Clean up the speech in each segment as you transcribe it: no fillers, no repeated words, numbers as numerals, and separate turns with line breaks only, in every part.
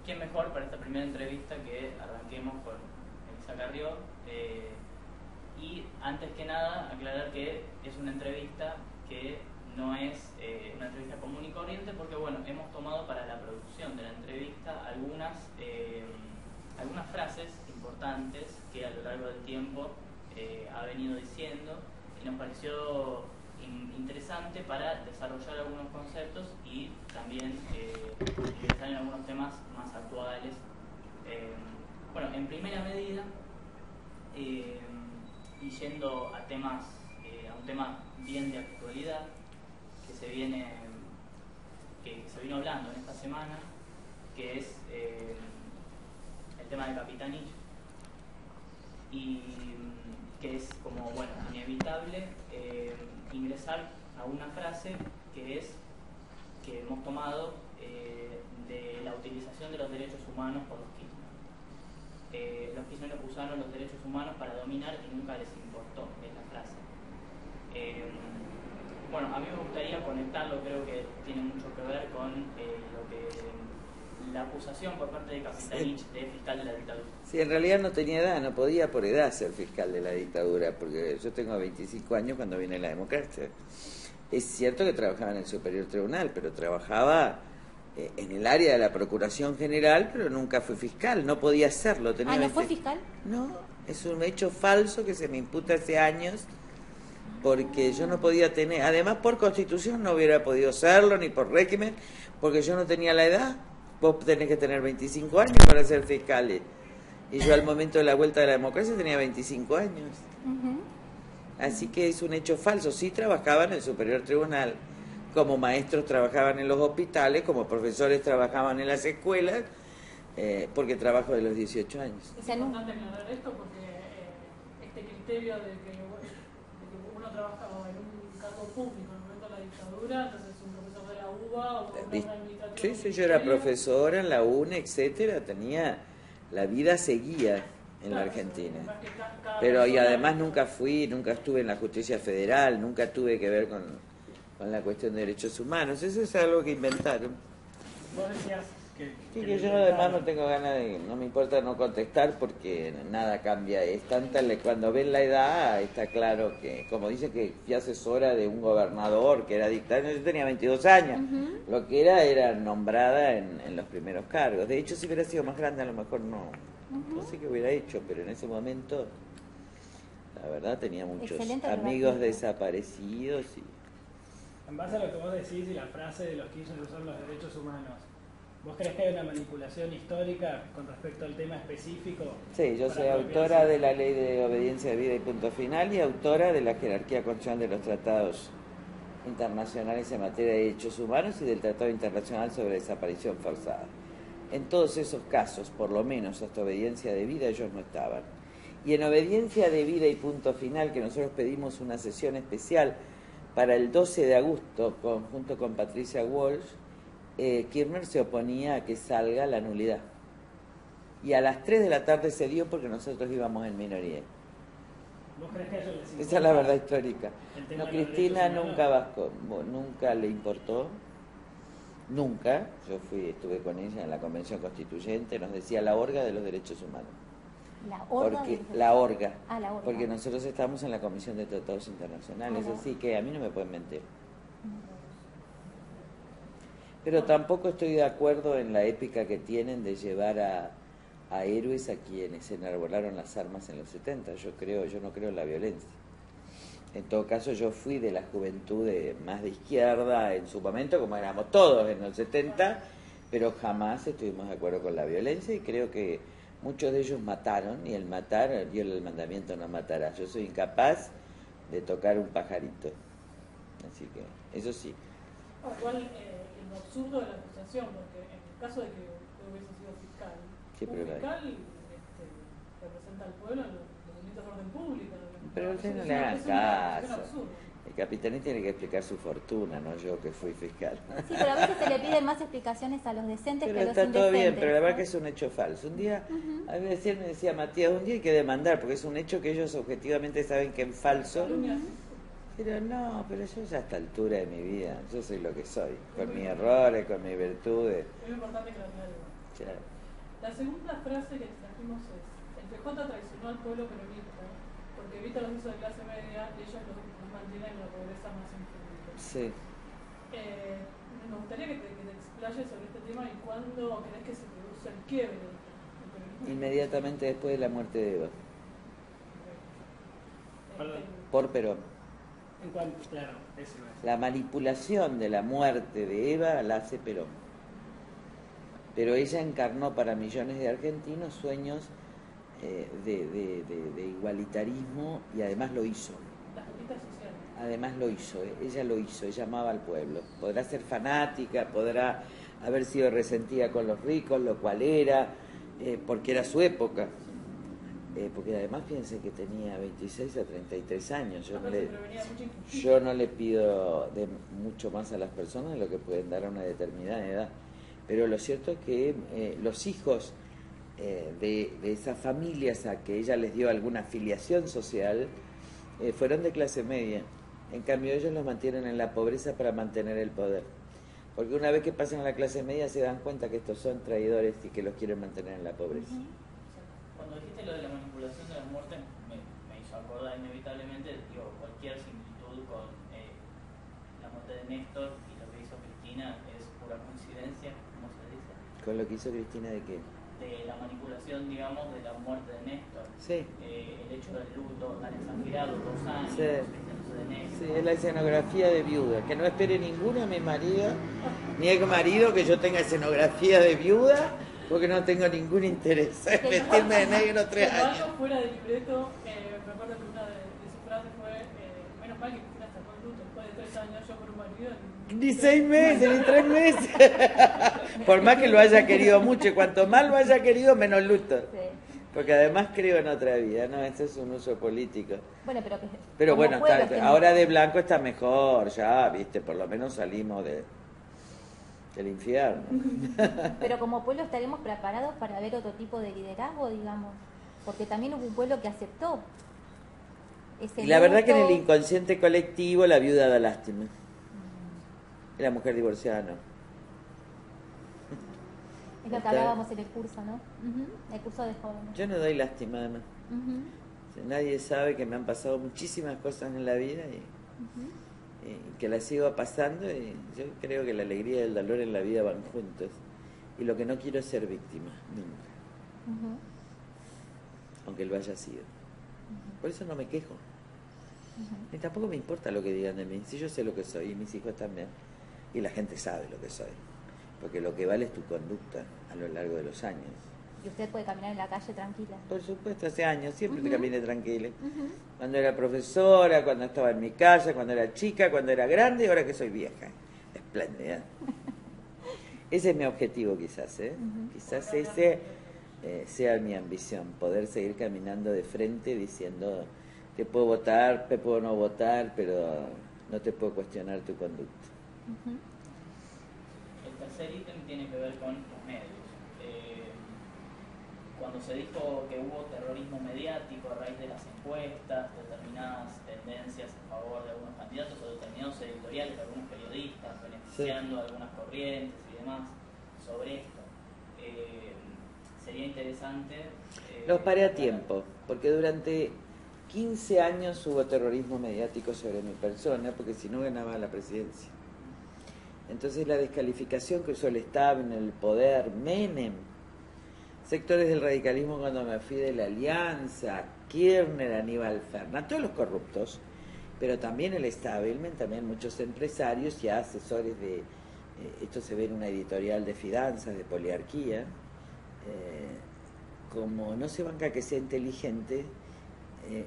¿quién mejor para esta primera entrevista que arranquemos con Elisa Carrió? Y antes que nada, aclarar que es una entrevista que no es una entrevista común y corriente, porque bueno, hemos tomado para la producción de la entrevista algunas frases importantes que a lo largo del tiempo ha venido diciendo, y nos pareció interesante para desarrollar algunos conceptos y también ingresar en algunos temas más actuales. Bueno, en primera medida, y yendo a temas, a un tema bien de actualidad que se vino hablando en esta semana, que es el tema de Capitanich, y que es como, bueno, inevitable ingresar a una frase que hemos tomado de la utilización de los derechos humanos por los Kirchner. Los Kirchner usaron los derechos humanos para dominar y nunca les importó, es la frase. Bueno, a mí me gustaría conectarlo, creo que tiene mucho que ver con la acusación por parte de Capitanich de fiscal de la dictadura.
Sí, en realidad no tenía edad, no podía por edad ser fiscal de la dictadura, porque yo tengo 25 años cuando viene la democracia. Es cierto que trabajaba en el Superior Tribunal, pero trabajaba en el área de la Procuración General, pero nunca fue fiscal, no podía serlo.
Tenía ¿no fue fiscal?
No, es un hecho falso que se me imputa hace años, porque yo no podía tener, además por Constitución no hubiera podido serlo, ni por régimen, porque yo no tenía la edad. Vos tenés que tener 25 años para ser fiscal. Y yo al momento de la vuelta de la democracia tenía 25 años. Así que es un hecho falso. Sí trabajaban en el Superior Tribunal, como maestros trabajaban en los hospitales, como profesores trabajaban en las escuelas, porque trabajo de los 18 años.
Es importante aclarar esto porque este criterio de que uno trabajaba en un cargo público en el momento de la dictadura, entonces un profesor de la UBA o un administrativo.
Sí, yo era profesora en la UNE, etcétera, tenía, la vida seguía en la Argentina. Pero y además nunca estuve en la justicia federal, nunca tuve que ver con la cuestión de derechos humanos. Eso es algo que inventaron.
Vos decías
que yo además no tengo ganas no me importa no contestar porque nada cambia. Es tanta, cuando ven la edad está claro que, como dice que fui asesora de un gobernador que era dictador, yo tenía 22 años, lo que era nombrada en los primeros cargos. De hecho, si hubiera sido más grande a lo mejor no sé qué hubiera hecho, pero en ese momento la verdad tenía muchos amigos desaparecidos.
En base a lo que vos decís y la frase de los Kirchner son los derechos humanos, ¿vos crees que hay una manipulación histórica con respecto al tema específico?
Sí, yo soy autora de la Ley de Obediencia de Vida y Punto Final y autora de la jerarquía constitucional de los tratados internacionales en materia de derechos humanos y del Tratado Internacional sobre Desaparición Forzada. En todos esos casos, por lo menos hasta obediencia de vida, ellos no estaban. Y en obediencia de vida y punto final, que nosotros pedimos una sesión especial para el 12 de agosto, junto con Patricia Walsh, Kirchner se oponía a que salga la nulidad. Y a las 3 de la tarde se dio porque nosotros íbamos en minoría.
¿Vos crees que a ellos les importa?
Esa es la verdad histórica. No, Cristina
nunca
nunca le importó. Nunca. Yo estuve con ella en la Convención Constituyente, nos decía la orga de los derechos humanos. La orga. Porque nosotros estamos en la Comisión de Tratados Internacionales, así que a mí no me pueden mentir. Pero tampoco estoy de acuerdo en la épica que tienen de llevar a héroes a quienes enarbolaron las armas en los 70. Yo no creo en la violencia. En todo caso, yo fui de la juventud más de izquierda en su momento, como éramos todos en los 70, pero jamás estuvimos de acuerdo con la violencia y creo que muchos de ellos mataron, y el matar dio el mandamiento no matarás. Yo soy incapaz de tocar un pajarito. Así que, eso sí.
Igual, lo absurdo de la acusación, porque en el caso de que hubiese sido fiscal, un fiscal representa al pueblo en los movimientos de orden público.
Pero usted no le hagan caso. El Capitanich tiene que explicar su fortuna, no yo que fui fiscal.
Sí, pero a veces se le piden más explicaciones a los decentes que a los
está
indecentes.
Todo bien, pero la verdad que es un hecho falso. Un día, a mí me decía Matías, un día hay que demandar, porque es un hecho que ellos objetivamente saben que es falso. Pero no, pero yo ya a esta altura de mi vida, yo soy lo que soy, con mis errores, con mis virtudes.
Es importante que lo aclaremos. La segunda frase que trajimos es: el PJ traicionó al pueblo peronista porque evita los usos de clase media y ellos los mantienen en la pobreza más infinita.
Sí.
Me gustaría que te explayes sobre este tema y cuándo crees que se produce el quiebre del peronismo.
Inmediatamente después de la muerte de Eva. Por Perón.
En cuanto, claro, eso es.
La manipulación de la muerte de Eva la hace Perón. Pero ella encarnó para millones de argentinos sueños de igualitarismo y además lo hizo.
Las luchitas sociales.
Además lo hizo, ella lo hizo, ella amaba al pueblo. Podrá ser fanática, podrá haber sido resentida con los ricos, lo cual era, porque era su época. Porque además piensen que tenía 26 a 33 años. Yo no le pido de mucho más a las personas de lo que pueden dar a una determinada edad. Pero lo cierto es que los hijos de esas familias a que ella les dio alguna afiliación social fueron de clase media. En cambio ellos los mantienen en la pobreza para mantener el poder. Porque una vez que pasan a la clase media se dan cuenta que estos son traidores y que los quieren mantener en la pobreza.
Cuando dijiste lo de la manipulación de la muerte, me hizo acordar inevitablemente, cualquier similitud con la muerte de Néstor y lo que hizo Cristina es pura coincidencia, ¿cómo se dice?
¿Con lo que hizo Cristina de qué?
De la manipulación, digamos, de la muerte de Néstor.
Sí.
El hecho del luto tan exagerado, 2 años,
Sí.
de Néstor.
Sí, es la escenografía de viuda. Que no espere ninguna mi marido, ni el marido que yo tenga escenografía de viuda, porque no tengo ningún interés en vestirme de negro 3 años.
Algo fuera del libreto, me acuerdo que una de sus frases fue: menos mal que Cristina sacó el luto después de 3 años, yo por un marido.
Ni 6 meses, ni 3 meses. Por más que lo haya querido mucho, y cuanto más lo haya querido, menos luto.
Sí.
Porque además creo en otra vida, ¿no? Este es un uso político.
Bueno,
Pero
como
bueno,
pueblo que
ahora de blanco está mejor, ya, viste, por lo menos salimos del infierno.
Pero como pueblo estaremos preparados para ver otro tipo de liderazgo, digamos, porque también hubo un pueblo que aceptó ese
Y la verdad que en
luto.
el inconsciente colectivo la viuda da lástima. Y la mujer divorciada no.
Es lo que hablábamos en el curso, ¿no? El curso de jóvenes.
Yo no doy lástima además. Nadie sabe que me han pasado muchísimas cosas en la vida y que las sigo pasando, y yo creo que la alegría y el dolor en la vida van juntos. Y lo que no quiero es ser víctima, nunca. Aunque lo haya sido. Por eso no me quejo. Ni tampoco me importa lo que digan de mí. Si yo sé lo que soy, y mis hijos también. Y la gente sabe lo que soy. Porque lo que vale es tu conducta a lo largo de los años.
Y usted puede caminar en la calle tranquila.
Por supuesto, hace años siempre te caminé tranquila. Cuando era profesora, cuando estaba en mi casa, cuando era chica, cuando era grande y ahora que soy vieja. Espléndida. Ese es mi objetivo quizás, ¿eh? Quizás ese sea mi ambición, poder seguir caminando de frente diciendo: te puedo votar, te puedo no votar, pero no te puedo cuestionar tu conducta.
El tercer ítem tiene que ver con los medios. Cuando se dijo que hubo terrorismo mediático a raíz de las encuestas, determinadas tendencias a favor de algunos candidatos o determinados editoriales de algunos periodistas, beneficiando a algunas corrientes y demás, sobre esto, sería interesante...
Los paré a tiempo, porque durante 15 años hubo terrorismo mediático sobre mi persona, porque si no ganaba la presidencia. Entonces la descalificación que usó el Estado en el poder, Menem, sectores del radicalismo cuando me fui de la Alianza, Kirchner, Aníbal Fernández, todos los corruptos, pero también el establishment, también muchos empresarios y asesores de... esto se ve en una editorial de finanzas, de poliarquía, como no se banca que sea inteligente,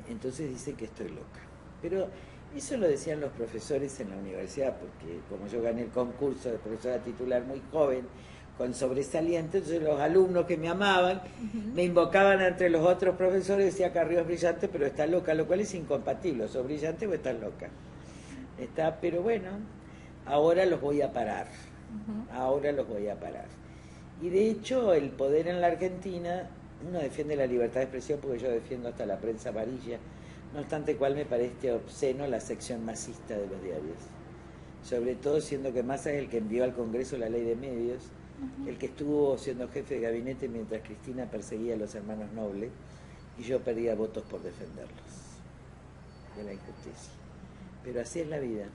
entonces dicen que estoy loca. Pero eso lo decían los profesores en la universidad, porque como yo gané el concurso de profesora titular muy joven, con sobresaliente, entonces los alumnos que me amaban me invocaban entre los otros profesores y decía: Carrillo es brillante, pero está loca, lo cual es incompatible, o sos brillante o estás loca. Pero bueno, ahora los voy a parar, ahora los voy a parar. Y de hecho el poder en la Argentina, uno defiende la libertad de expresión porque yo defiendo hasta la prensa amarilla, no obstante cual me parece obsceno la sección masista de los diarios, sobre todo siendo que Massa es el que envió al Congreso la ley de medios el que estuvo siendo jefe de gabinete mientras Cristina perseguía a los hermanos Noble y yo perdía votos por defenderlos de la injusticia. Pero así es la vida,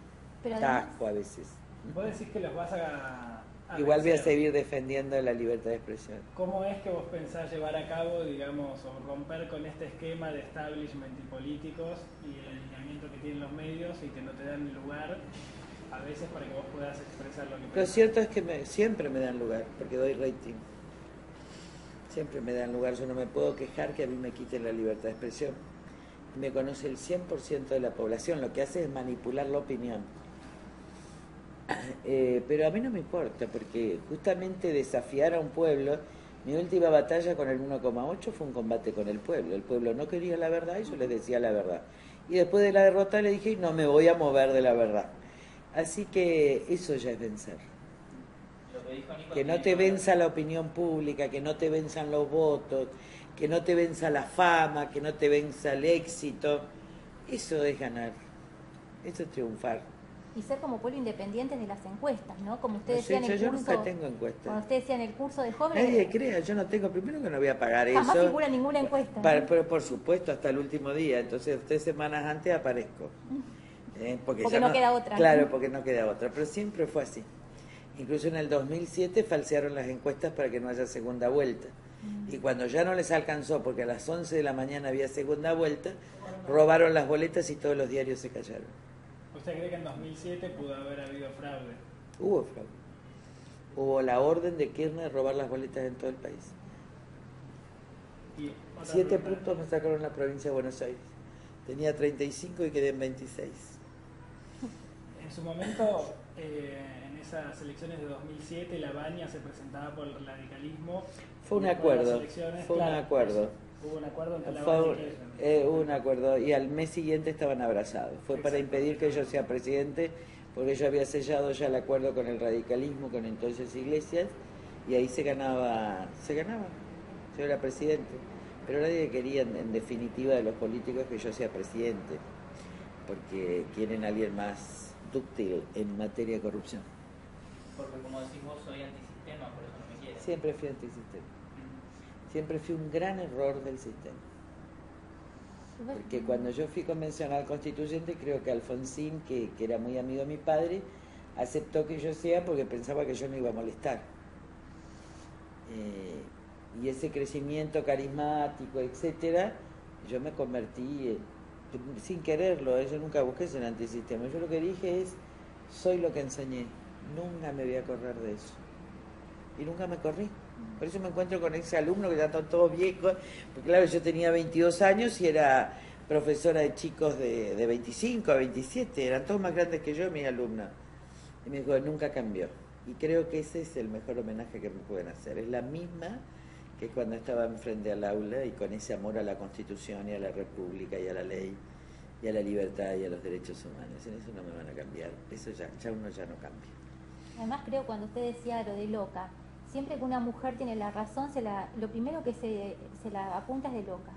Pero además,
tasco a veces.
Vos decís que los vas a
Igual voy a
vencer.
seguir defendiendo la libertad de expresión.
¿Cómo es que vos pensás llevar a cabo, digamos, o romper con este esquema de establishment y políticos y el alineamiento que tienen los medios y que no te dan lugar a veces para que vos puedas expresar lo que
Lo
pensás?
cierto es que siempre me dan lugar, porque doy rating. Siempre me dan lugar, yo no me puedo quejar que a mí me quiten la libertad de expresión. Me conoce el 100% de la población, lo que hace es manipular la opinión. Pero a mí no me importa, porque justamente desafiar a un pueblo, mi última batalla con el 1,8 fue un combate con el pueblo no quería la verdad y yo les decía la verdad. Y después de la derrota le dije, no me voy a mover de la verdad. Así que eso ya es vencer.
Lo que dijo Nico
Que no
tiene
te
que ver-
venza la opinión pública, que no te venzan los votos, que no te venza la fama, que no te venza el éxito. Eso es ganar, eso es triunfar.
y ser como pueblo independientes de las encuestas, ¿no? Como
No
usted
sé,
decía en el
yo
curso,
nunca tengo
cuando
encuestas.
usted decía en el curso de jóvenes,
Nadie crea, yo no tengo, primero que no voy a pagar
jamás
eso.
figura ninguna encuesta.
Pero por supuesto, hasta el último día, entonces 3 semanas antes aparezco. Porque
Porque
ya
no queda otra.
Claro, porque no queda otra, pero siempre fue así. Incluso en el 2007 falsearon las encuestas para que no haya segunda vuelta. Y cuando ya no les alcanzó, porque a las 11 de la mañana había segunda vuelta, robaron las boletas y todos los diarios se callaron.
¿Usted cree que en 2007 pudo haber habido fraude?
Hubo fraude. Hubo la orden de Kirchner de robar las boletas en todo el país.
Y otra
7
pregunta.
puntos me sacaron la provincia de Buenos Aires. Tenía 35 y quedé en 26.
En su momento, en esas elecciones de 2007, La Baña se presentaba por el radicalismo.
Fue un
Y después de las
acuerdo,
elecciones,
fue un
claro,
acuerdo.
eso, hubo un acuerdo entre La
Fue
Baña y Kirchner.
hubo un acuerdo y al mes siguiente estaban abrazados. Fue para
Exacto.
impedir que yo sea presidente, porque yo había sellado ya el acuerdo con el radicalismo, con entonces Iglesias, y ahí se ganaba. Yo era presidente. Pero nadie quería, en definitiva, de los políticos que yo sea presidente, porque quieren a alguien más dúctil en materia de corrupción.
Porque como decís vos, soy antisistema, por eso no me quieren.
Siempre fui antisistema. Siempre fui un gran error del sistema. Porque cuando yo fui convencional constituyente, creo que Alfonsín, que era muy amigo de mi padre, aceptó que yo sea porque pensaba que yo no iba a molestar. Y ese crecimiento carismático, etcétera, yo me convertí, sin quererlo, yo nunca busqué ser antisistema. Yo lo que dije es, soy lo que enseñé, nunca me voy a correr de eso. Y nunca me corrí. Por eso me encuentro con ese alumno que ya están todos viejos, porque claro, yo tenía 22 años y era profesora de chicos de 25 a 27, eran todos más grandes que yo, mis alumnos. Y me dijo, nunca cambió. Y creo que ese es el mejor homenaje que me pueden hacer. Es la misma que cuando estaba enfrente al aula y con ese amor a la Constitución y a la República y a la ley y a la libertad y a los derechos humanos. En eso no me van a cambiar. Eso ya uno ya no cambia.
Además creo cuando usted decía lo de loca, siempre que una mujer tiene la razón, lo primero que se la apunta es de loca.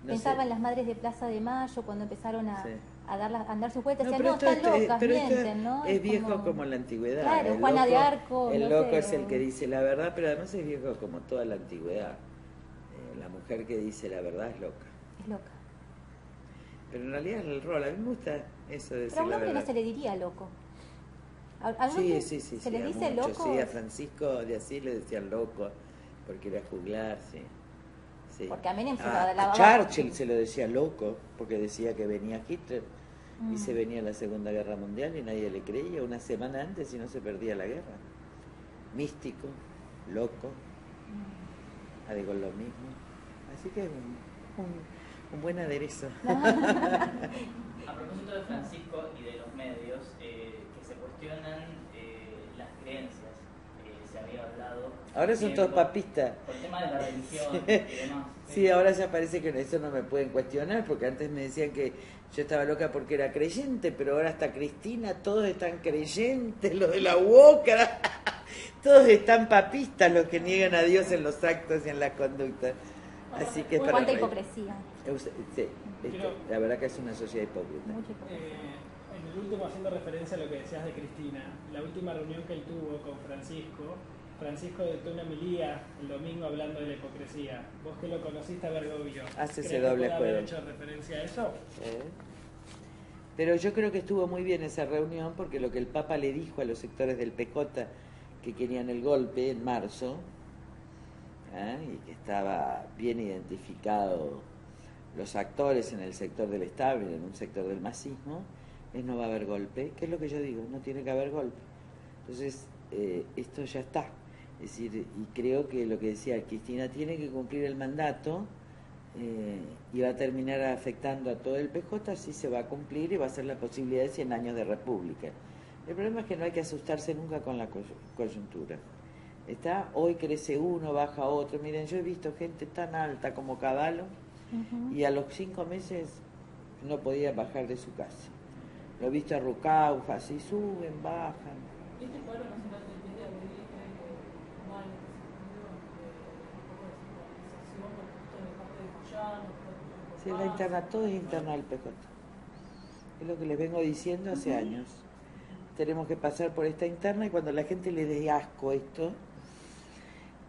No
Pensaba
sé.
en las madres de Plaza de Mayo cuando empezaron a,
Sí.
a dar sus vueltas,
No,
decían,
pero
no, están locas,
pero esto
mienten, ¿no?
es viejo como en la antigüedad.
Claro,
El
Juana de
loco-
Arco,
El
no
loco
sé,
es el
o-
que dice la verdad, pero además es viejo como toda la antigüedad. La mujer que dice la verdad es loca.
Es loca.
Pero en realidad es el rol. A mí me gusta eso de decir
Pero a un
la
hombre
verdad.
no se le diría loco. A un
Sí,
hombre
sí,
se le
a
dice
muchos,
loco
sí, a Francisco de Asís le decían loco porque era juglar, sí. Sí.
Porque a Menem se lo
A
alababa
Churchill
porque-
se lo decía loco porque decía que venía Hitler y
Mm.
se venía la Segunda Guerra Mundial y nadie le creía una semana antes y no se perdía la guerra. Místico, loco, digo lo mismo. Así que un buen aderezo.
A propósito de Francisco y de los medios, que se cuestionan las creencias, se había hablado.
Ahora son todos papistas.
Por el tema de la religión y demás.
Sí, ahora ya parece que eso no me pueden cuestionar, porque antes me decían que yo estaba loca porque era creyente, pero ahora hasta Cristina, todos están creyentes, los de la UOCRA, todos están papistas los que niegan a Dios en los actos y en las conductas. Así que es para
Cuánta
reír.
hipocresía.
Sí, la verdad que es una sociedad hipócrita.
Mucha hipocresía.
En el último, haciendo referencia a lo que decías de Cristina, la última reunión que él tuvo con Francisco, Francisco dictó una homilía el domingo hablando de la hipocresía. Vos que lo conociste a Bergoglio,
Hace ese
¿crees
doble
que puede
juego.
haber hecho referencia a eso?
Pero yo creo que estuvo muy bien esa reunión, porque lo que el Papa le dijo a los sectores del PJ que querían el golpe en marzo, y que estaba bien identificado los actores en el sector del establishment, en un sector del masismo, es no va a haber golpe, que es lo que yo digo, no tiene que haber golpe. Entonces, esto ya está. Es decir, y creo que lo que decía Cristina, tiene que cumplir el mandato, y va a terminar afectando a todo el PJ, sí se va a cumplir y va a ser la posibilidad de 100 años de república. El problema es que no hay que asustarse nunca con la coyuntura. Hoy crece uno, baja otro. Miren, yo he visto gente tan alta como Cavallo, y a los 5 meses no podía bajar de su casa. Lo he visto a Rucaufa, así suben, bajan.
Este cuadro nacional del día de abril cree que mal un poco de centralización por parte de Moyano,
Sí, la interna, todo es interna del PJ. Es lo que les vengo diciendo hace años. Tenemos que pasar por esta interna, y cuando la gente le dé asco esto,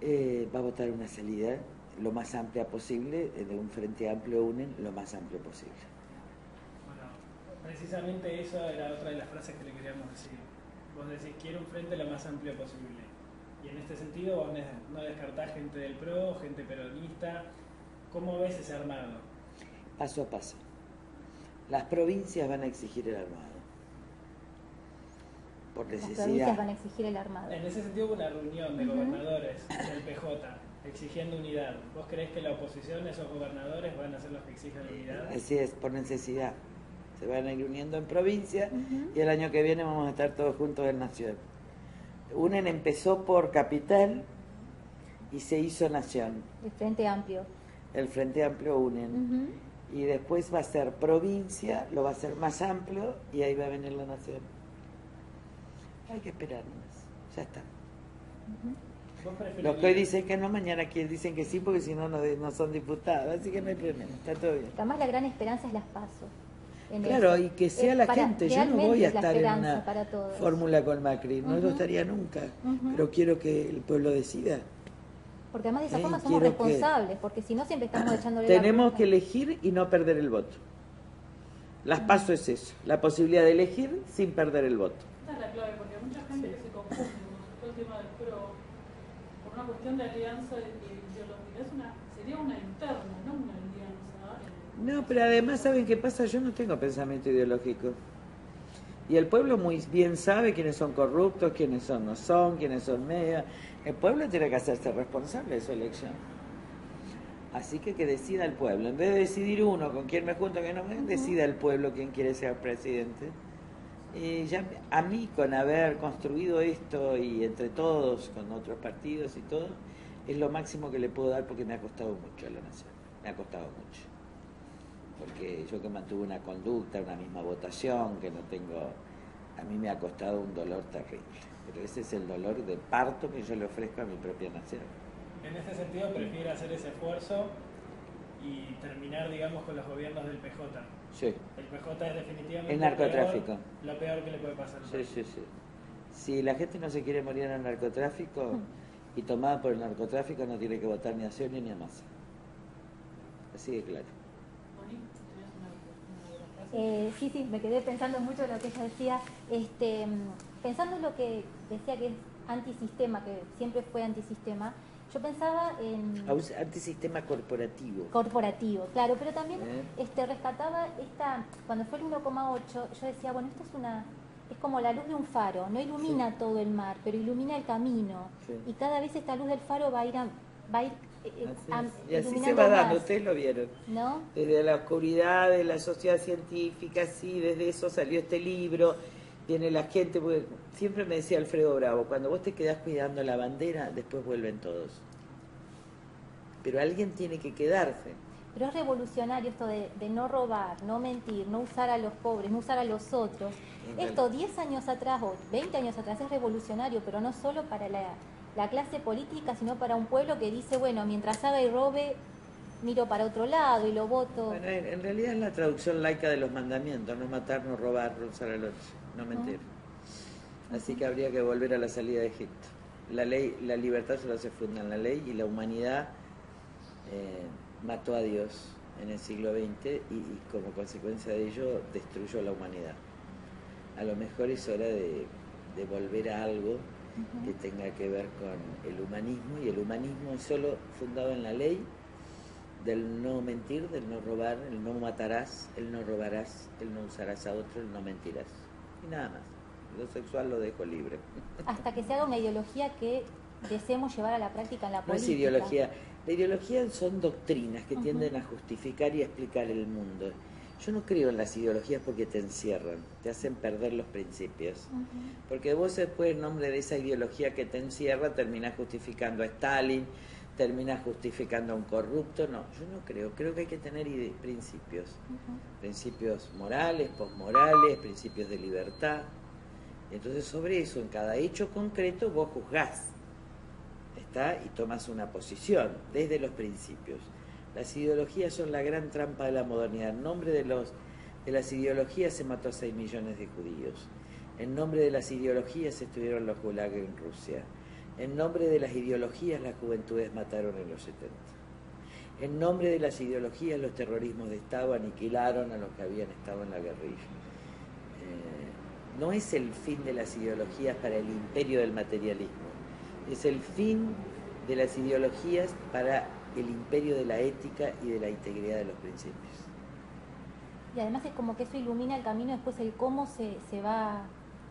va a votar una salida lo más amplia posible, de un Frente Amplio UNEN, lo más amplio posible.
Bueno, precisamente eso era otra de las frases que le queríamos decir. Vos decís, quiero un frente lo más amplio posible. Y en este sentido vos no descartás gente del PRO, gente peronista. ¿Cómo ves ese armado?
Paso a paso. Las provincias van a exigir el armado. Por
Las
necesidad.
provincias van a exigir el armado.
En ese sentido hubo una reunión de gobernadores del PJ exigiendo unidad. ¿Vos creés que la oposición, esos gobernadores, van a ser los que exijan unidad?
Así es, por necesidad. Se van a ir uniendo en provincia, y el año que viene vamos a estar todos juntos en nación. UNEN empezó por capital y se hizo nación.
El Frente Amplio.
El Frente Amplio UNEN. Y después va a ser provincia, lo va a hacer más amplio, y ahí va a venir la nación. Hay que esperar más. Ya está.
¿Vos preferirías-
Los que hoy dicen que no, mañana dicen que sí, porque si no, no son diputados. Así que no hay problema, está todo bien.
Además, la gran esperanza es las PASO.
Claro, y que sea la gente. Yo no voy a estar en una
para todos.
fórmula con Macri, no lo estaría nunca. Pero quiero que el pueblo decida.
Porque además de esa forma somos
quiero que-
responsables, porque si no siempre estamos echándole
Tenemos
la culpa.
que elegir y no perder el voto. Las PASO es eso, la posibilidad de elegir sin perder el voto.
Esta es la clave, porque hay mucha gente que se confunde con el tema del PRO por una cuestión de alianza de ideología. Sería una interna, no una alianza.
No, pero además, ¿saben qué pasa? Yo no tengo pensamiento ideológico. Y el pueblo muy bien sabe quiénes son corruptos, quiénes no son, quiénes son medios. El pueblo tiene que hacerse responsable de su elección. Así que decida el pueblo. En vez de decidir uno con quién me junto, que no me decida el pueblo quién quiere ser presidente. Y ya a mí, con haber construido esto y entre todos, con otros partidos y todo, es lo máximo que le puedo dar, porque me ha costado mucho a la nación. Me ha costado mucho. Porque yo que mantuve una conducta, una misma votación, que no tengo... A mí me ha costado un dolor terrible. Pero ese es el dolor de parto que yo le ofrezco a mi propia nación.
En este sentido, prefiere hacer ese esfuerzo y terminar, digamos, con los gobiernos del PJ.
Sí,
El PJ es definitivamente
el narcotráfico.
Lo peor que le puede pasar.
Sí, sí, sí. Si la gente no se quiere morir en el narcotráfico y tomada por el narcotráfico, no tiene que votar ni a Scioli ni a Massa. Así de claro.
Moni, ¿tenías una frase?
Sí, me quedé pensando mucho en lo que ella decía. Pensando en lo que decía que es antisistema, que siempre fue antisistema, yo pensaba en...
Antisistema corporativo.
Corporativo, claro, pero también rescataba cuando fue el 1,8, yo decía, bueno, esto es como la luz de un faro, no ilumina todo el mar, pero ilumina el camino, y cada vez esta luz del faro va a ir
y así se
iluminando
va dando,
más,
ustedes lo vieron.
¿no?
Desde la oscuridad de la sociedad científica, sí, desde eso salió este libro, viene la gente, porque siempre me decía Alfredo Bravo, cuando vos te quedás cuidando la bandera, después vuelven todos. Pero alguien tiene que quedarse.
Pero es revolucionario esto de no robar, no mentir, no usar a los pobres, no usar a los otros. Esto 10 años atrás o 20 años atrás es revolucionario, pero no solo para la clase política, sino para un pueblo que dice, bueno, mientras haga y robe, miro para otro lado y lo voto.
Bueno, en realidad es la traducción laica de los mandamientos, no matar, no robar, no usar al otro, no mentir. Así que habría que volver a la salida de Egipto. la libertad solo se funda en la ley, y la humanidad mató a Dios en el siglo XX y como consecuencia de ello destruyó a la humanidad. A lo mejor es hora de volver a algo que tenga que ver con el humanismo, y el humanismo es solo fundado en la ley del no mentir, del no robar, el no matarás, el no robarás, el no usarás a otro, el no mentirás, y nada más. Lo sexual lo dejo libre.
Hasta que se haga una ideología que deseemos llevar a la práctica en la política.
No es ideología. La ideología son doctrinas que tienden a justificar y a explicar el mundo. Yo no creo en las ideologías porque te encierran, te hacen perder los principios. Porque vos después, en nombre de esa ideología que te encierra, terminás justificando a Stalin, terminás justificando a un corrupto. No, yo no creo. Creo que hay que tener principios. Principios morales, posmorales, principios de libertad. Entonces, sobre eso, en cada hecho concreto, vos juzgás. ¿Está? Y tomas una posición desde los principios. Las ideologías son la gran trampa de la modernidad. En nombre de las ideologías se mató a 6 millones de judíos. En nombre de las ideologías estuvieron los gulags en Rusia. En nombre de las ideologías las juventudes mataron en los 70. En nombre de las ideologías los terrorismos de Estado aniquilaron a los que habían estado en la guerrilla. No es el fin de las ideologías para el imperio del materialismo. Es el fin de las ideologías para el imperio de la ética y de la integridad de los principios.
Y además es como que eso ilumina el camino, después el cómo se va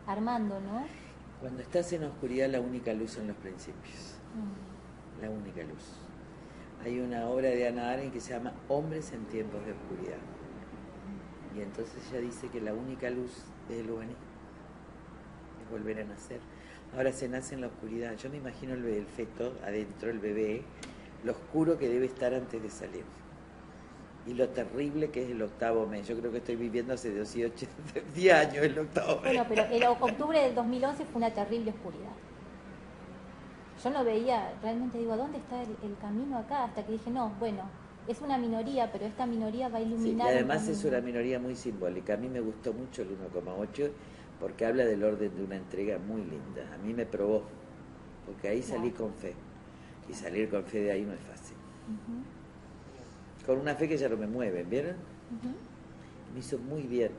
armando, ¿no?
Cuando estás en la oscuridad, la única luz son los principios. La única luz. Hay una obra de Hannah Arendt que se llama Hombres en tiempos de oscuridad. Y entonces ella dice que la única luz es el humanismo. Es volver a nacer. Ahora se nace en la oscuridad. Yo me imagino el feto adentro, el bebé, lo oscuro que debe estar antes de salir. Y lo terrible que es el 8º mes. Yo creo que estoy viviendo hace 10 años el 8º mes.
Bueno, pero el octubre del 2011 fue una terrible oscuridad. Yo no veía, realmente digo, ¿dónde está el camino acá? Hasta que dije, no, bueno, es una minoría, pero esta minoría va a iluminar.
Sí, y además es una minoría muy simbólica. A mí me gustó mucho el 1,8 porque habla del orden de una entrega muy linda. A mí me probó, porque ahí salí con fe. Y salir con fe de ahí no es fácil. Con una fe que ya no me mueve, ¿vieron? Me hizo muy bien,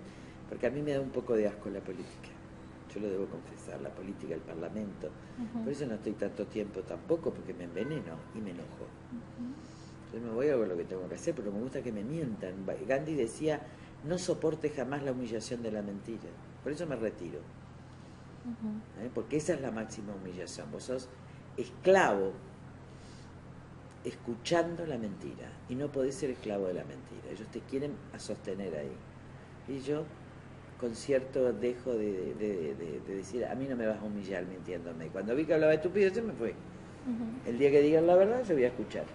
porque a mí me da un poco de asco la política. Yo lo debo confesar, la política, el parlamento. Por eso no estoy tanto tiempo tampoco, porque me enveneno y me enojo. Entonces me voy a ver lo que tengo que hacer, pero me gusta que me mientan. Gandhi decía, no soporte jamás la humillación de la mentira. Por eso me retiro. Porque esa es la máxima humillación. Vos sos esclavo escuchando la mentira y no podés ser esclavo de la mentira. Ellos te quieren a sostener ahí. Y yo, con cierto dejo de decir, a mí no me vas a humillar mintiéndome. Cuando vi que hablaba estúpido, se me fue. El día que digan la verdad, yo voy a escuchar.